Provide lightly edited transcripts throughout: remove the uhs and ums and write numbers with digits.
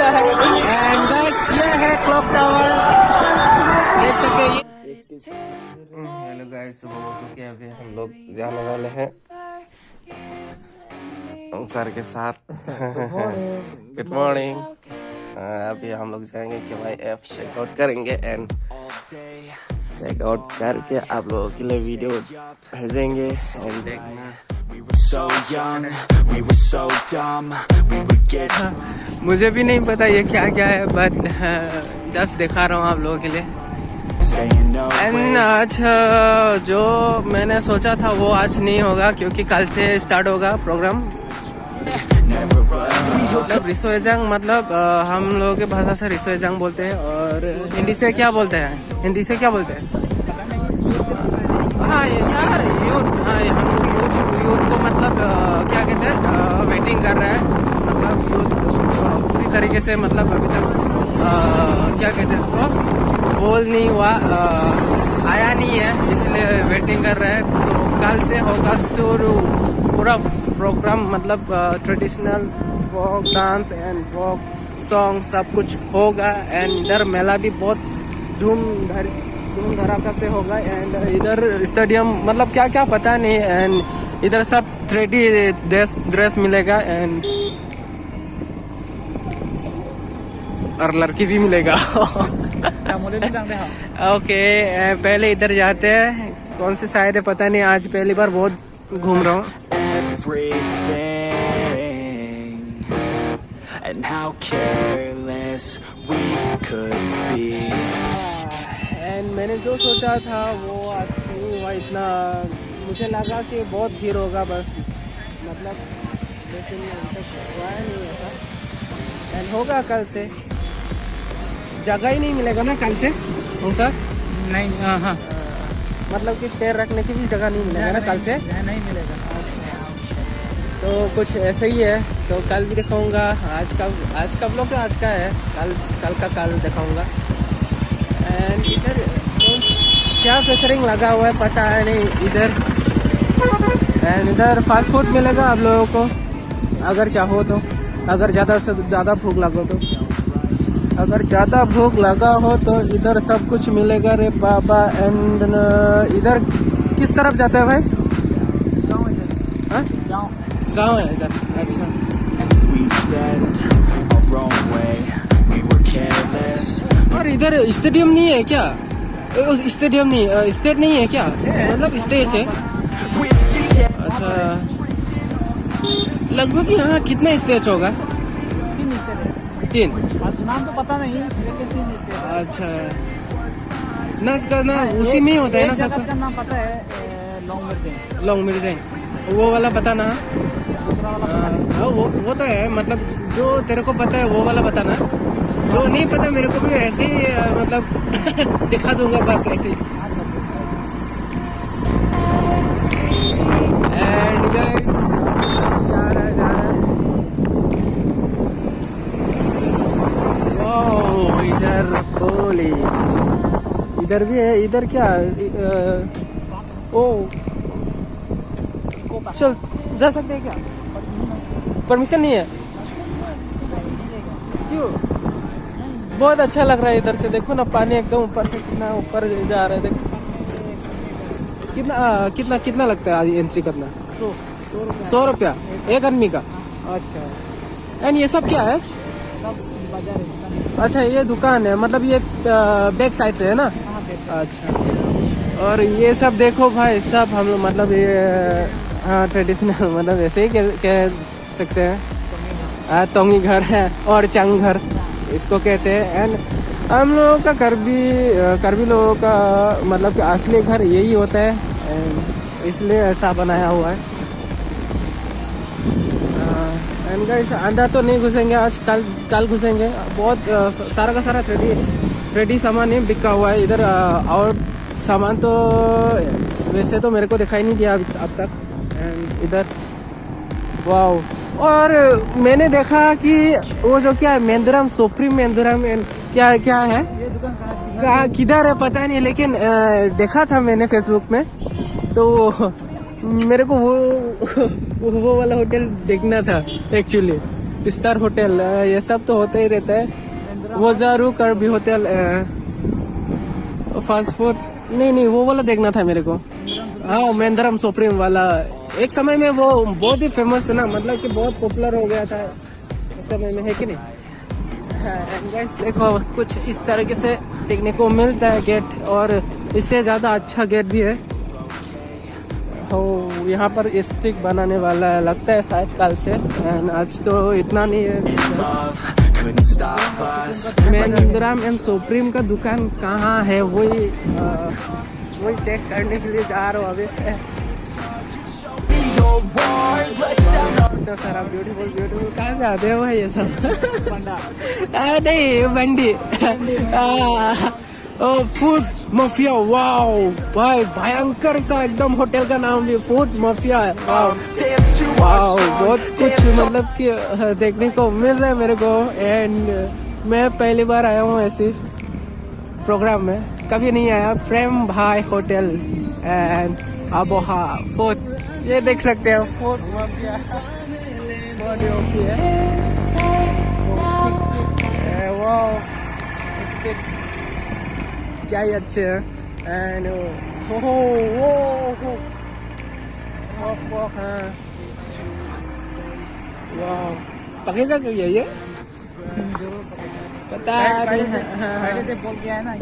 गया है। And guys ये है क्लॉक टावर, देख सकते हैं। हेलो गाइस, सुबह हो चुके हैं, अभी हम लोग जाने वाले हैं सर के साथ। Good morning. अभी हम लोग जाएंगे KYF, चेकआउट करेंगे एंड चेकआउट करके आप लोगों के लिए वीडियो भेजेंगे एंड देखना। मुझे भी नहीं पता ये क्या क्या है, बट जस्ट दिखा रहा हूँ आप लोगों के लिए। एंड आज जो मैंने सोचा था वो आज नहीं होगा, क्योंकि कल से स्टार्ट होगा प्रोग्राम। मतलब रिसोएजांग, मतलब हम लोगों की भाषा से रिसोएजांग बोलते हैं, और हिंदी से क्या बोलते हैं? हिंदी से क्या बोलते हैं? हाँ यार, यूथ। हाँ, हम लोग यूथ को मतलब क्या कहते हैं, वेटिंग कर रहा है। मतलब यूथ पूरी तरीके से, मतलब अभी तक क्या कहते हैं इसको, बोल नहीं हुआ, आया नहीं है, इसलिए वेटिंग कर रहा है। तो कल से होगा शुरू पूरा प्रोग्राम, मतलब traditional folk dance and folk song सब कुछ होगा। एंड इधर मेला भी बहुत धूम धड़ाका से होगा। एंड इधर स्टेडियम, मतलब क्या क्या पता नहीं। एंड इधर सब ट्रेडी ड्रेस मिलेगा एंड और लड़की भी मिलेगा। ओके, पहले इधर जाते हैं, कौन सी साइड है पता नहीं, आज पहली बार बहुत घूम रहा हूँ। And how careless we could be. And मैंने जो सोचा था वो आज नहीं हुआ। इतना मुझे लगा कि बहुत भीड़ होगा बस, मतलब, लेकिन हुआ नहीं ऐसा। एंड होगा कल से, जगह ही नहीं मिलेगा ना कल से, सर? नहीं, हाँ, मतलब कि पैर रखने की भी जगह नहीं मिलेगा ना कल से? नहीं मिलेगा। तो कुछ ऐसे ही है। तो कल भी दिखाऊंगा। आज का ब्लॉग तो आज का है, कल दिखाऊंगा। एंड इधर क्या फेसरिंग लगा हुआ है पता है नहीं इधर। एंड इधर फास्ट फूड मिलेगा आप लोगों को, अगर चाहो तो, अगर ज़्यादा से ज़्यादा भूख लगा तो। अगर ज़्यादा भूख लगा हो तो इधर सब कुछ मिलेगा रे बाबा। एंड इधर किस तरफ जाता है भाई? गाँव है इधर। अच्छा, और इधर स्टेडियम नहीं है क्या? स्टेडियम नहीं, स्टेट नहीं है क्या? मतलब स्टेज है। अच्छा, लगभग यहाँ कितना स्टेज होगा? 3। नाम तो पता नहीं, लेकिन 3। अच्छा, नस का ना उसी में ही होता है ना सबका? नाम पता है, लॉन्ग मिर्जेंग, वो वाला पता ना? वो तो है, मतलब जो तेरे को पता है वो वाला बताना, जो नहीं पता मेरे को भी ऐसे ही मतलब दिखा दूंगा बस ऐसे ही। एंड गाइस, जा रहा है। ओह, इधर पुलिस, इधर भी है। इधर क्या? ओ, चल जा सकते हैं क्या? परमिशन नहीं है? क्यों? बहुत अच्छा लग रहा है इधर से, देखो ना, पानी एकदम ऊपर से कितना ऊपर जा रहा है। देखो कितना लगता है एंट्री करना? 100 रुपया एक आदमी का। अच्छा, एंड ये सब क्या है? अच्छा, ये दुकान है, मतलब ये बैक साइड से है ना? अच्छा, और ये सब देखो भाई, सब हम लोग मतलब ये, हाँ, ट्रेडिशनल, मतलब ऐसे ही कह सकते हैं। तोंगी घर है और चंग घर इसको कहते हैं। एंड हम लोगों का करबी लोगों का मतलब कि असली घर यही होता है, इसलिए ऐसा बनाया हुआ है। एंड गाइस, अंदर तो नहीं घुसेंगे आज, कल घुसेंगे। बहुत सारा का सारा थ्रेडी सामान ही बिका हुआ है इधर। और सामान तो वैसे तो मेरे को दिखाई नहीं दिया अब तक। एंड इधर वाओ, और मैंने देखा कि वो जो क्या है, मेंदुरम, सुप्रीम मेंदुरम, क्या है, कहाँ किधर है पता नहीं, लेकिन देखा था मैंने फेसबुक में। तो मेरे को वो वाला होटल देखना था एक्चुअली। स्टार होटल, ये सब तो होते ही रहता है। वो जरूर कर भी होटल, फास्ट फूड नहीं वो वाला देखना था मेरे को। हाँ महिंद्रम सुप्रीम वाला, एक समय में वो बहुत ही फेमस था ना, मतलब कि बहुत पॉपुलर हो गया था उस समय में, है कि नहीं। गाइस देखो कुछ इस तरीके से देखने को मिलता है गेट, और इससे ज़्यादा अच्छा गेट भी है। हो यहाँ पर स्टिक बनाने वाला है लगता है शायद कल से, एंड आज तो इतना नहीं है। महिंद्रा एंड सुप्रीम का दुकान कहाँ है वही चेक करने के लिए जा रहा हूँ अभी। इतना सारा ब्यूटीफुल कहाँ से आते हैं भाई ये सब? नहीं बंडी, फूड माफिया। वाओ भाई भयंकर सा एकदम होटल का नाम भी फूड माफिया है। वाओ बहुत कुछ मतलब कि देखने को मिल रहा है मेरे को, एंड मैं पहली बार आया हूँ ऐसे प्रोग्राम में, कभी नहीं आया। फ्रेम भाई होटल एंड अबोहा फूड, ये देख सकते हैं फूड माफिया बहुत ही ओके है। वाओ इसके क्या ही अच्छे हैं। एंड पकेगा क्या ये? पता नहीं से बोल गया है ना,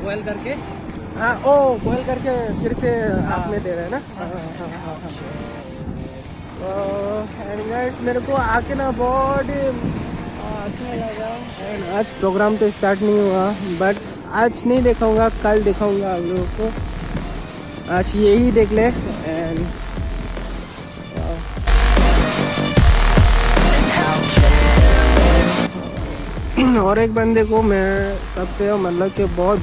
बॉयल करके। हाँ ओ बॉयल करके फिर से आपने दे रहे हैं ना। मेरे को आके ना बहुत अच्छा लगा। आज प्रोग्राम तो स्टार्ट नहीं हुआ, बट आज नहीं दिखाऊंगा, कल दिखाऊंगा आप लोगों को। आज यही देख ले। एंड और एक बंदे को मैं सबसे मतलब कि बहुत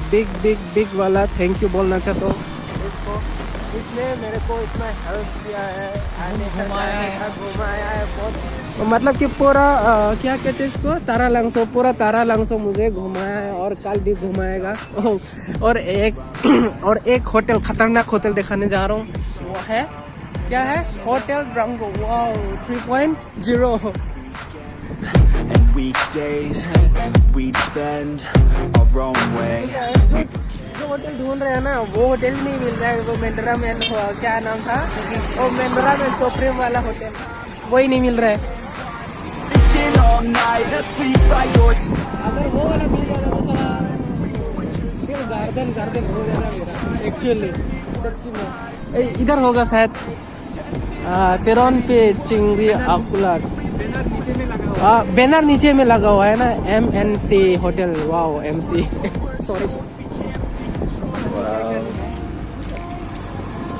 बिग वाला थैंक यू बोलना चाहता हूँ इसको। इसने मेरे को इतना हेल्प किया है, घुमाया है बहुत, मतलब कि पूरा क्या कहते हैं इसको, तारा लंगसो, पूरा तारा लंगसो मुझे घुमाया है और कल भी घुमाएगा। और एक होटल, खतरनाक होटल दिखाने जा रहा हूँ। वो है क्या है? Hotel Drongo. Wow 3.0। And weekdays we'd spend our own way. जो होटल ढूंढ रहे हैं ना वो होटल नहीं मिल रहा है। वो महिंद्रा में क्या नाम था, वो महिंद्रा में सुप्रीम वाला होटल, वही नहीं मिल रहा है। अगर वो वाला मिल जाता तो सारा फिर गार्डन हो जाना मेरा एक्चुअली सच्ची में। इधर होगा शायद तेरोन पे चिंगरी आकुलार, बैनर नीचे में लगा हुआ है ना, MNC hotel. Wow MC sorry.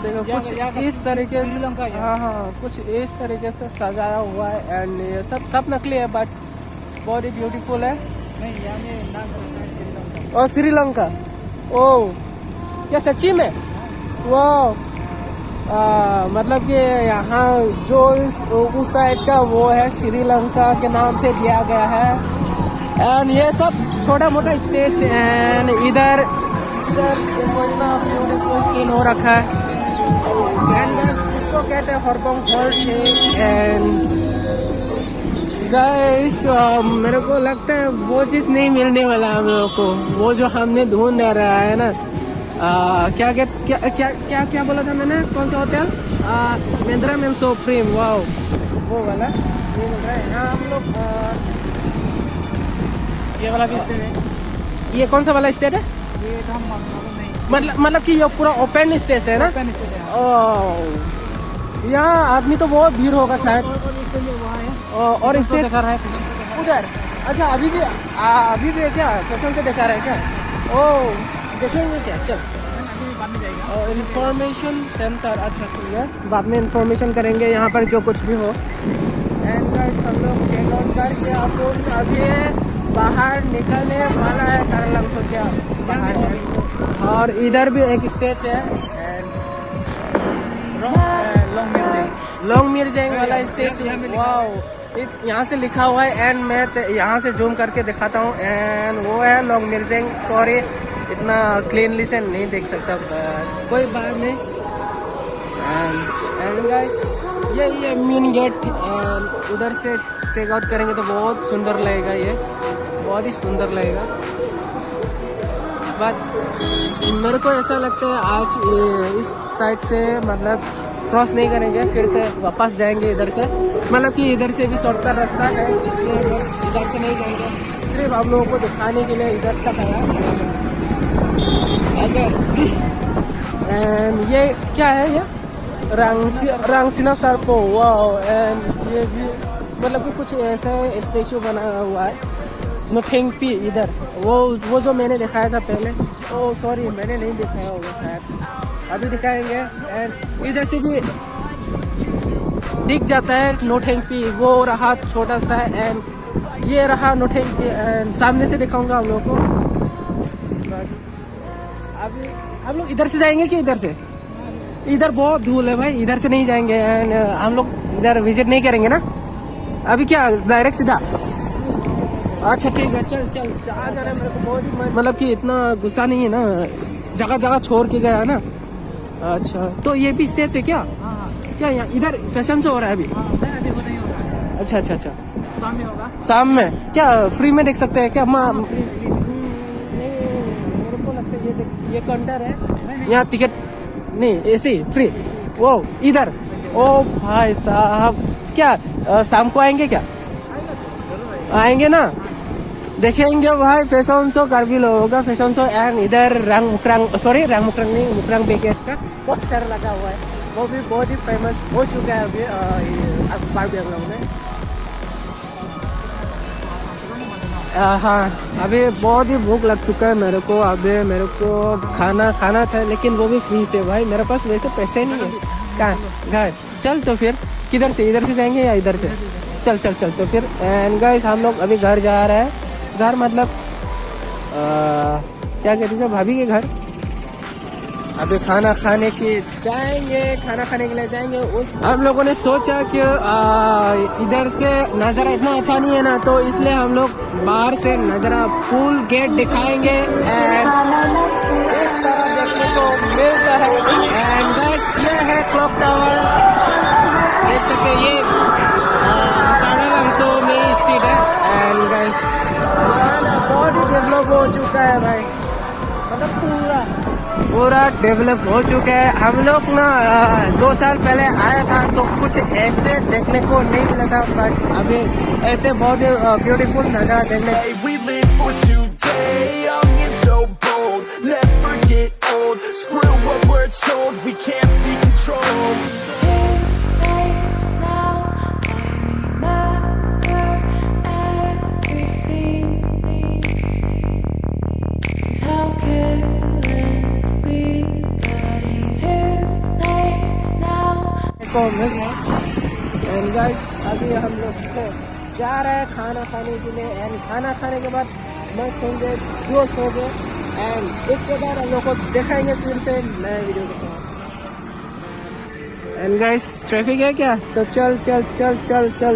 देखो कुछ इस तरीके से, हाँ कुछ इस तरीके से सजाया हुआ है, एंड ये सब नकली है बट बहुत ही ब्यूटीफुल है। और श्रीलंका, ओ क्या सच्ची में? वाह मतलब कि यहाँ जो उस साइड का वो है श्रीलंका के नाम से दिया गया है। एंड ये सब छोटा मोटा स्टेज, एंड इधर ब्यूटीफुल सीन हो रखा है। इसको कहते हैं हॉर्बोंग हॉल। एंड गाइस मेरे को लगता है वो चीज़ नहीं मिलने वाला हम लोगों को, वो जो हमने ढूंढ रहा है ना। क्या बोला था मैंने? कौन सा hotel? Mahindra and supreme. Wow वो वाला ये मिल रहा है यहाँ हम लोग। ये वाला भी स्टेट है। ये कौन सा वाला स्टेट है? ये तो हम मतलब कि ये पूरा ओपन स्टेज है ना। यहाँ आदमी तो बहुत भीड़ होगा शायद। और स्टेज है उधर। अच्छा अभी भी है क्या? फैशन से दिखा रहा है क्या? ओ देखेंगे क्या? चल इंफॉर्मेशन सेंटर। अच्छा ठीक है, बाद में इंफॉर्मेशन करेंगे यहाँ पर जो कुछ भी हो। एंड गाइस हम लोग चेक आउट करके अपन अभी बाहर निकलने वाला है तारालंगसो क्या बाहर है। और इधर भी एक स्टेज है, लॉन्ग मिर्जेंग वाला स्टेज। वाओ यहाँ से लिखा हुआ है, एंड मैं यहाँ से जूम करके दिखाता हूँ। एंड वो है लॉन्ग मिर्जेंग। सॉरी इतना क्लीनली से नहीं देख सकता, कोई बात नहीं। एंड गाइस ये मेन गेट, उधर से चेकआउट करेंगे तो बहुत सुंदर लगेगा, ये बहुत ही सुंदर लगेगा। बट मेरे को ऐसा लगता है आज इस साइड से मतलब क्रॉस नहीं करेंगे, फिर से वापस जाएंगे इधर से, मतलब कि इधर से भी शॉर्टकट रास्ता है, इसलिए इधर से नहीं जाएंगे। सिर्फ आप लोगों को दिखाने के लिए इधर तक आया। अगर एंड ये क्या है, ये रांगसीना सर्पो, वाओ। एंड ये भी मतलब कि कुछ ऐसा स्टेचू बना हुआ है नोथेंगपी इधर, वो जो मैंने दिखाया था पहले। ओ सॉरी, मैंने नहीं दिखाया होगा शायद, अभी दिखाएंगे। एंड इधर से भी दिख जाता है नोथेंगपी, वो रहा छोटा सा, एंड ये रहा नोथेंगपी। एंड सामने से दिखाऊंगा हम लोग को। अभी हम लोग इधर से जाएंगे कि इधर से? इधर बहुत धूल है भाई, इधर से नहीं जाएंगे। एंड हम लोग इधर विजिट नहीं करेंगे ना अभी, क्या डायरेक्ट सीधा? अच्छा ठीक है, चल चल जहाँ जाना है। मेरे को बहुत ही मतलब कि इतना गुस्सा नहीं है ना, जगह जगह छोड़ के गया ना। अच्छा, तो ये भी स्टेज है क्या? क्या यहाँ इधर फैशन शो हो रहा है अभी? अच्छा अच्छा अच्छा, शाम में होगा। शाम में क्या फ्री में देख सकते हैं क्या? मेरे को लगता है ये काउंटर है, यहाँ टिकट नहीं, ऐसे फ्री। वो इधर, ओ भाई साहब, क्या शाम को आएंगे क्या? आएंगे ना, देखेंगे भाई फैशन शो। कार्बिल होगा फैशन शो। एंड इधर रंग मुकरंग नहीं, मुकरंग बेकेट का पोस्टर लगा हुआ है, वो भी बहुत ही फेमस हो चुका है अभी बारबी में। हाँ, अभी बहुत ही भूख लग चुका है मेरे को। अभी मेरे को खाना था, लेकिन वो भी फ्री से भाई, मेरे पास वैसे पैसे नहीं है। कहाँ घर? चल तो फिर किधर से, इधर से जाएंगे या इधर से? चल चल चल तो फिर। एंड गाइस हम लोग अभी घर जा रहे हैं। घर मतलब क्या कहते हैं, भाभी के घर। अभी खाना खाने के लिए जाएंगे। उस हम लोगों ने सोचा कि इधर से नज़ारा इतना अच्छा नहीं है ना, तो इसलिए हम लोग बाहर से नज़ारा फुल गेट दिखाएंगे। एंड इस तरह देखने को मिलता है। एंड गाइस ये है क्लॉक टावर, देख सकते हैं, ये कांडालांसो में स्थित है। एंड गाइस बहुत ही डेवलप हो चुका है भाई, मतलब पूरा डेवलप हो चुका है। हम लोग ना 2 साल पहले आया था तो कुछ ऐसे देखने को नहीं मिला था, बट अभी ऐसे बहुत ब्यूटीफुल नज़ारा देखने। We live for today, young and so bold, never get old, screw what we're told, we can't be controlled. को मिल गया। एंड गाइस अभी हम लोग जा रहे हैं खाना खाने के लिए। एंड खाना खाने के बाद मस्त होंगे, जो सोंगे। एंड उसके बाद हम लोग को दिखाएंगे फिर से नए वीडियो के साथ। एंड गाइस ट्रैफिक है क्या? तो चल चल चल चल चल